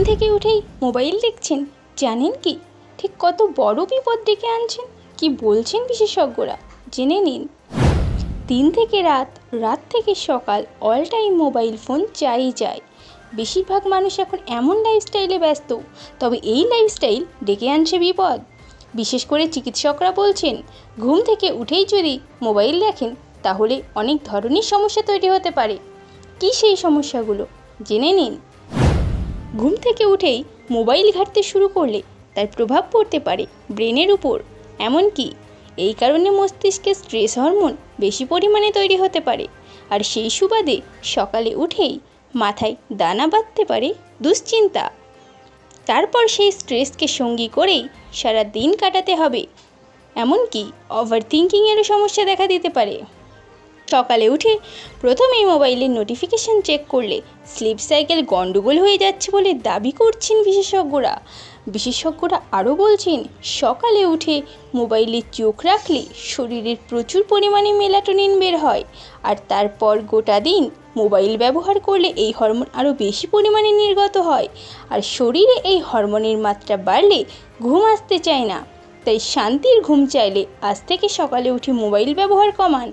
থেকে উঠেই মোবাইল দেখছেন, জানেন কি ঠিক কত বড় বিপদ ডেকে আনছেন? কি বলছেন বিশেষজ্ঞরা, জেনে নিন। দিন থেকে রাত, রাত থেকে সকাল, অল টাইম মোবাইল ফোন চাই চাই। বেশিরভাগ মানুষ এখন এমন লাইফস্টাইলে ব্যস্ত, তবে এই লাইফস্টাইল ডেকে আনছে বিপদ। বিশেষ করে চিকিৎসকরা বলছেন, ঘুম থেকে উঠেই যদি মোবাইল দেখেন তাহলে অনেক ধরনের সমস্যা তৈরি হতে পারে। কী সেই সমস্যাগুলো, জেনে নিন। ঘুম থেকে উঠেই মোবাইল ঘাঁটতে শুরু করলে তার প্রভাব পড়তে পারে ব্রেনের উপর। এমনকি এই কারণে মস্তিষ্কে স্ট্রেস হরমোন বেশি পরিমাণে তৈরি হতে পারে, আর সেই সুবাদে সকালে উঠেই মাথায় দানা বাঁধতে পারে দুশ্চিন্তা। তারপর সেই স্ট্রেসকে সঙ্গী করেই সারা দিন কাটাতে হবে। এমনকি ওভার থিঙ্কিংয়েরও সমস্যা দেখা দিতে পারে। সকালে উঠে প্রথমেই মোবাইলের নোটিফিকেশান চেক করলে স্লিপ সাইকেল গন্ডগোল হয়ে যাচ্ছে বলে দাবি করছেন বিশেষজ্ঞরা আরও বলছেন, সকালে উঠে মোবাইলে চোখ রাখলে শরীরের প্রচুর পরিমাণে মেলাটোনিন বের হয়, আর তারপর গোটা দিন মোবাইল ব্যবহার করলে এই হরমোন আরও বেশি পরিমাণে নির্গত হয়, আর শরীরে এই হরমোনের মাত্রা বাড়লে ঘুম আসতে চায় না। তাই শান্তির ঘুম চাইলে আজ থেকে সকালে উঠে মোবাইল ব্যবহার কমান।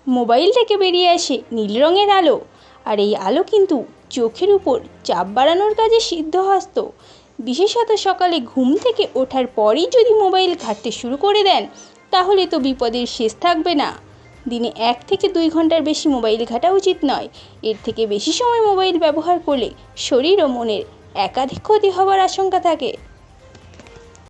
মোবাইল থেকে বেরিয়ে আসে নীল রঙের আলো, আর এই আলো কিন্তু চোখের উপর চাপ বাড়ানোর কাজে সিদ্ধহস্ত। বিশেষত সকালে ঘুম থেকে ওঠার পরই যদি মোবাইল ঘাঁটতে শুরু করে দেন তাহলে তো বিপদের শেষ থাকবে না। দিনে 1 থেকে 2 ঘন্টার বেশি মোবাইল ঘাঁটা উচিত নয়। এর থেকে বেশি সময় মোবাইল ব্যবহার করলে শরীর ও মনের একাধিক ক্ষতি হওয়ার আশঙ্কা থাকে।